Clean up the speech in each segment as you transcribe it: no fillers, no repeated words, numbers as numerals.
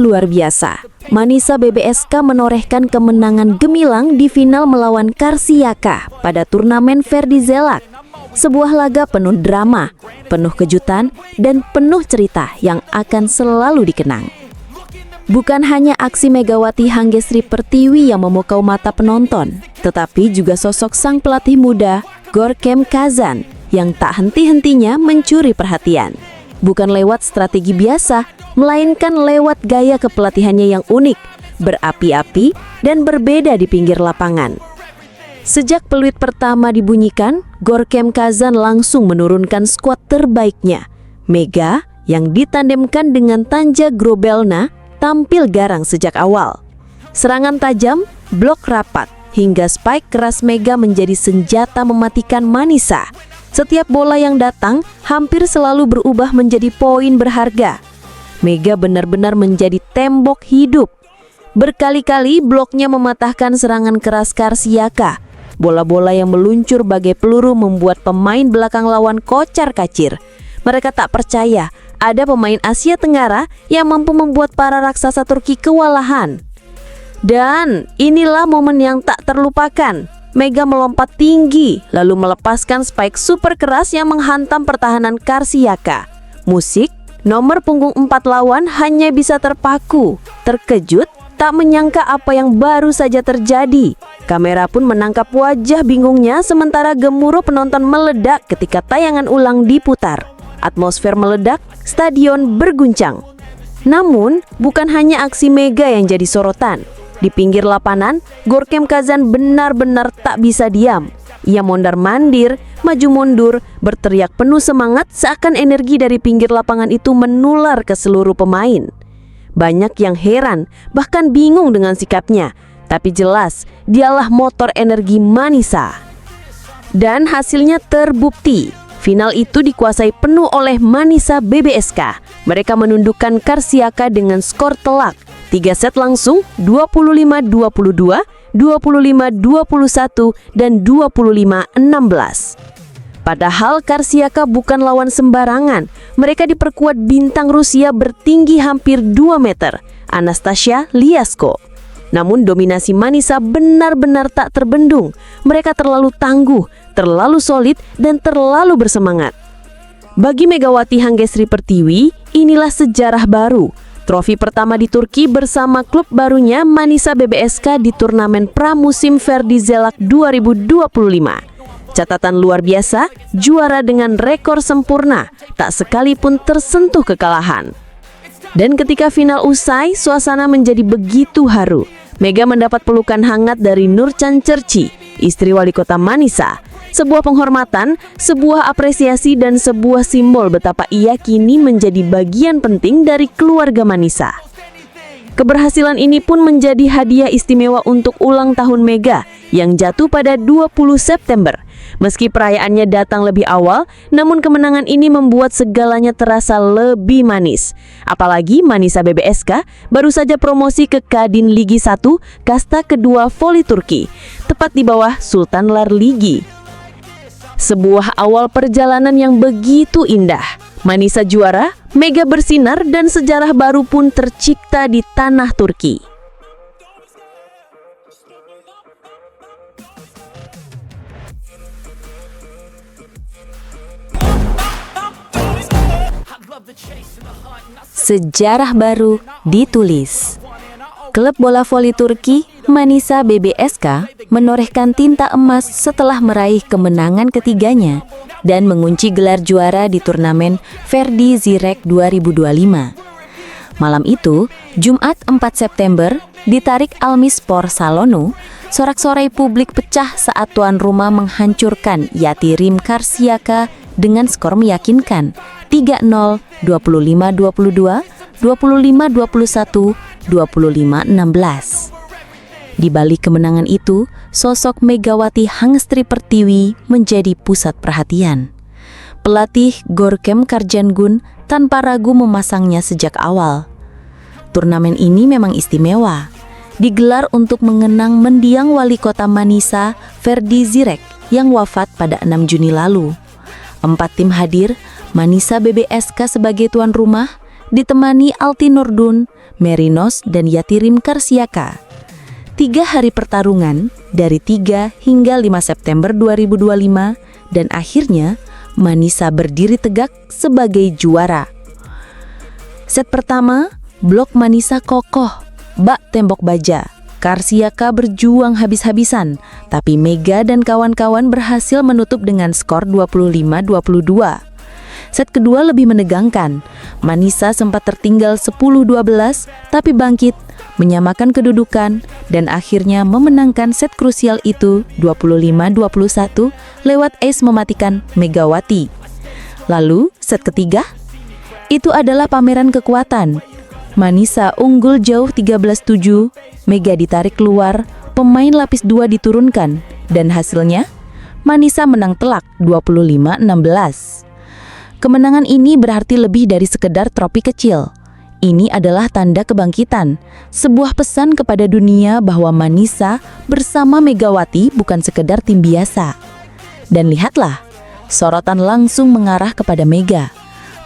luar biasa. Manisa BBSK menorehkan kemenangan gemilang di final melawan Karsiaka pada turnamen Ferdi Zelak. Sebuah laga penuh drama, penuh kejutan, dan penuh cerita yang akan selalu dikenang. Bukan hanya aksi Megawati Hanggesri Pertiwi yang memukau mata penonton, tetapi juga sosok sang pelatih muda, Gorkem Kazan, yang tak henti-hentinya mencuri perhatian. Bukan lewat strategi biasa, melainkan lewat gaya kepelatihannya yang unik, berapi-api, dan berbeda di pinggir lapangan. Sejak peluit pertama dibunyikan, Gorkem Kazan langsung menurunkan skuad terbaiknya. Mega, yang ditandemkan dengan Tanja Grobelna, tampil garang sejak awal. Serangan tajam, blok rapat, hingga spike keras Mega menjadi senjata mematikan Manisa. Setiap bola yang datang hampir selalu berubah menjadi poin berharga. Mega benar-benar menjadi tembok hidup. Berkali-kali bloknya mematahkan serangan keras Karsiaka. Bola-bola yang meluncur bagai peluru membuat pemain belakang lawan kocar-kacir. Mereka tak percaya ada pemain Asia Tenggara yang mampu membuat para raksasa Turki kewalahan. Dan inilah momen yang tak terlupakan. Mega melompat tinggi, lalu melepaskan spike super keras yang menghantam pertahanan Karsiaka. Musik, nomor punggung 4 lawan hanya bisa terpaku, terkejut, tak menyangka apa yang baru saja terjadi. Kamera pun menangkap wajah bingungnya sementara gemuruh penonton meledak ketika tayangan ulang diputar. Atmosfer meledak, stadion berguncang. Namun, bukan hanya aksi Mega yang jadi sorotan. Di pinggir lapangan, Gorkem Kazan benar-benar tak bisa diam. Ia mondar-mandir, maju mundur, berteriak penuh semangat seakan energi dari pinggir lapangan itu menular ke seluruh pemain. Banyak yang heran, bahkan bingung dengan sikapnya. Tapi jelas, dialah motor energi Manisa. Dan hasilnya terbukti. Final itu dikuasai penuh oleh Manisa BBSK. Mereka menundukkan Karsiaka dengan skor telak. 3 set langsung, 25-22, 25-21, dan 25-16. Padahal Karsiaka bukan lawan sembarangan. Mereka diperkuat bintang Rusia bertinggi hampir 2 meter, Anastasia Liasko. Namun dominasi Manisa benar-benar tak terbendung. Mereka terlalu tangguh, terlalu solid, dan terlalu bersemangat. Bagi Megawati Hanggesri Pertiwi, inilah sejarah baru. Trofi pertama di Turki bersama klub barunya Manisa BBSK di turnamen pramusim Ferdi Zelak 2025. Catatan luar biasa, juara dengan rekor sempurna, tak sekalipun tersentuh kekalahan. Dan ketika final usai, suasana menjadi begitu haru. Mega mendapat pelukan hangat dari Nurcan Cerci, istri wali kota Manisa. Sebuah penghormatan, sebuah apresiasi, dan sebuah simbol betapa ia kini menjadi bagian penting dari keluarga Manisa. Keberhasilan ini pun menjadi hadiah istimewa untuk ulang tahun Mega yang jatuh pada 20 September. Meski perayaannya datang lebih awal, namun kemenangan ini membuat segalanya terasa lebih manis. Apalagi Manisa BBSK baru saja promosi ke Kadin Ligi 1, kasta kedua voli Turki, tepat di bawah Sultanlar Ligi. Sebuah awal perjalanan yang begitu indah. Manisa juara, Mega bersinar, dan sejarah baru pun tercipta di tanah Turki. Sejarah baru ditulis. Klub bola voli Turki, Manisa BBSK, menorehkan tinta emas setelah meraih kemenangan ketiganya dan mengunci gelar juara di turnamen Ferdi Zirek 2025. Malam itu, Jumat 4 September, ditarik Almispor Salonu, sorak-sorai publik pecah saat tuan rumah menghancurkan Yatirim Karsiaka dengan skor meyakinkan 3-0, 25-22, 25-21, 25-16. Di balik kemenangan itu, sosok Megawati Hanggesri Pertiwi menjadi pusat perhatian. Pelatih Gorkem Karjangun tanpa ragu memasangnya sejak awal. Turnamen ini memang istimewa. Digelar untuk mengenang mendiang wali kota Manisa, Ferdi Zirek, yang wafat pada 6 Juni lalu. 4 tim hadir, Manisa BBSK sebagai tuan rumah, ditemani Alti Nurdun, Merinos, dan Yatirim Karsiaka. 3 hari pertarungan dari 3 hingga 5 September 2025 dan akhirnya Manisa berdiri tegak sebagai juara. Set pertama, blok Manisa kokoh, bak tembok baja. Karsiaka berjuang habis-habisan, tapi Mega dan kawan-kawan berhasil menutup dengan skor 25-22. Set kedua lebih menegangkan. Manisa sempat tertinggal 10-12, tapi bangkit, menyamakan kedudukan, dan akhirnya memenangkan set krusial itu 25-21 lewat ace mematikan Megawati. Lalu, set ketiga, itu adalah pameran kekuatan. Manisa unggul jauh 13-7, Mega ditarik keluar, pemain lapis 2 diturunkan, dan hasilnya Manisa menang telak 25-16. Kemenangan ini berarti lebih dari sekedar trofi kecil. Ini adalah tanda kebangkitan, sebuah pesan kepada dunia bahwa Manisa bersama Megawati bukan sekedar tim biasa. Dan lihatlah, sorotan langsung mengarah kepada Mega.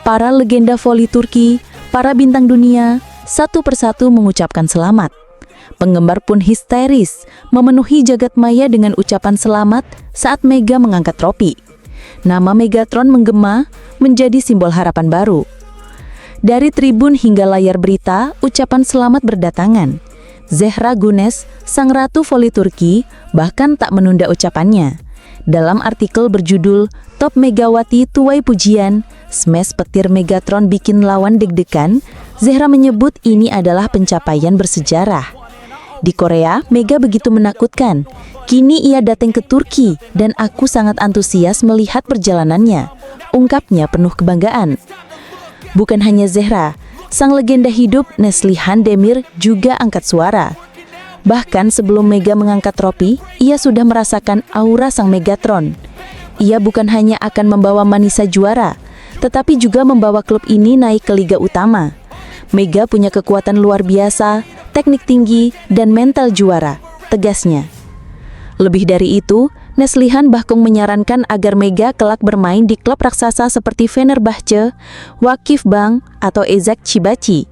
Para legenda voli Turki, para bintang dunia, satu persatu mengucapkan selamat. Penggemar pun histeris, memenuhi jagat maya dengan ucapan selamat saat Mega mengangkat trofi. Nama Megatron menggema, menjadi simbol harapan baru. Dari tribun hingga layar berita, ucapan selamat berdatangan. Zehra Güneş, sang ratu voli Turki, bahkan tak menunda ucapannya. Dalam artikel berjudul Top Megawati Tuai Pujian, smash petir Megatron bikin lawan deg-degan, Zehra menyebut ini adalah pencapaian bersejarah. Di Korea, Mega begitu menakutkan. Kini ia datang ke Turki dan aku sangat antusias melihat perjalanannya, ungkapnya penuh kebanggaan. Bukan hanya Zehra, sang legenda hidup Neslihan Demir juga angkat suara. Bahkan sebelum Mega mengangkat trofi, ia sudah merasakan aura sang Megatron. Ia bukan hanya akan membawa Manisa juara, tetapi juga membawa klub ini naik ke Liga Utama. Mega punya kekuatan luar biasa, teknik tinggi, dan mental juara, tegasnya. Lebih dari itu, Neslihan bahkan menyarankan agar Mega kelak bermain di klub raksasa seperti Fenerbahce, Wakif Bank, atau Ezak Cibaci.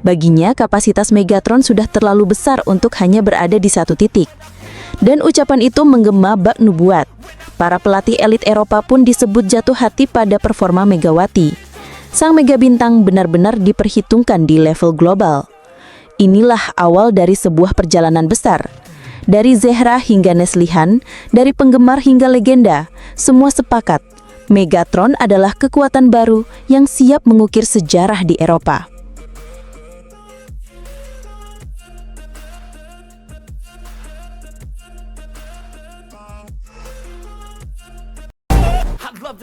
Baginya, kapasitas Megatron sudah terlalu besar untuk hanya berada di satu titik. Dan ucapan itu menggema bak nubuat. Para pelatih elit Eropa pun disebut jatuh hati pada performa Megawati. Sang mega bintang benar-benar diperhitungkan di level global. Inilah awal dari sebuah perjalanan besar. Dari Zehra hingga Neslihan, dari penggemar hingga legenda, semua sepakat, Megatron adalah kekuatan baru yang siap mengukir sejarah di Eropa.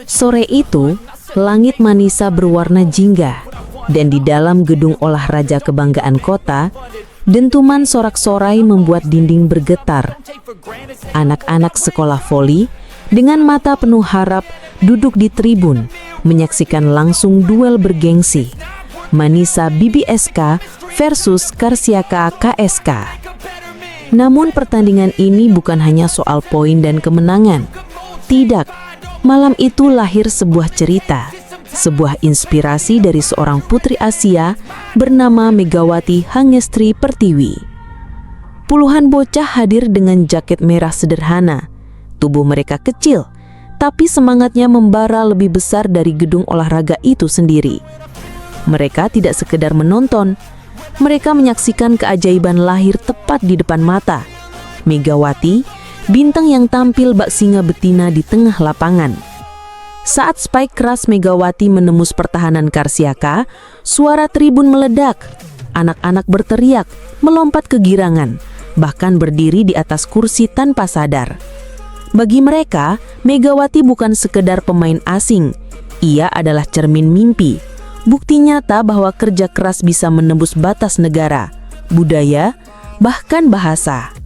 Sore itu, langit Manisa berwarna jingga, dan di dalam gedung olahraga kebanggaan kota, dentuman sorak-sorai membuat dinding bergetar. Anak-anak sekolah voli dengan mata penuh harap duduk di tribun, menyaksikan langsung duel bergengsi. Manisa BBSK versus Karsiaka KSK. Namun pertandingan ini bukan hanya soal poin dan kemenangan. Tidak, malam itu lahir sebuah cerita. Sebuah inspirasi dari seorang putri Asia bernama Megawati Hangestri Pertiwi. Puluhan bocah hadir dengan jaket merah sederhana. Tubuh mereka kecil, tapi semangatnya membara lebih besar dari gedung olahraga itu sendiri. Mereka tidak sekedar menonton, mereka menyaksikan keajaiban lahir tepat di depan mata. Megawati, bintang yang tampil bak singa betina di tengah lapangan. Saat spike keras Megawati menembus pertahanan Karsiaka, suara tribun meledak. Anak-anak berteriak, melompat kegirangan, bahkan berdiri di atas kursi tanpa sadar. Bagi mereka, Megawati bukan sekedar pemain asing. Ia adalah cermin mimpi, bukti nyata bahwa kerja keras bisa menembus batas negara, budaya, bahkan bahasa.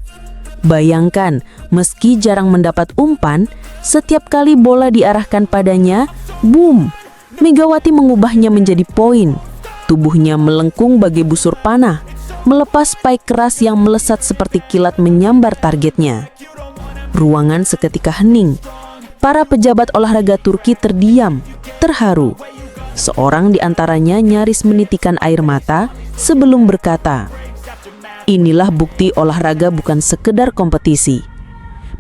Bayangkan, meski jarang mendapat umpan, setiap kali bola diarahkan padanya, boom, Megawati mengubahnya menjadi poin. Tubuhnya melengkung bagai busur panah, melepas spike keras yang melesat seperti kilat menyambar targetnya. Ruangan seketika hening. Para pejabat olahraga Turki terdiam, terharu. Seorang di antaranya nyaris menitikan air mata sebelum berkata, "Inilah bukti olahraga bukan sekedar kompetisi."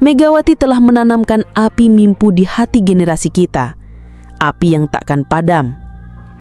Megawati telah menanamkan api mimpu di hati generasi kita, api yang takkan padam.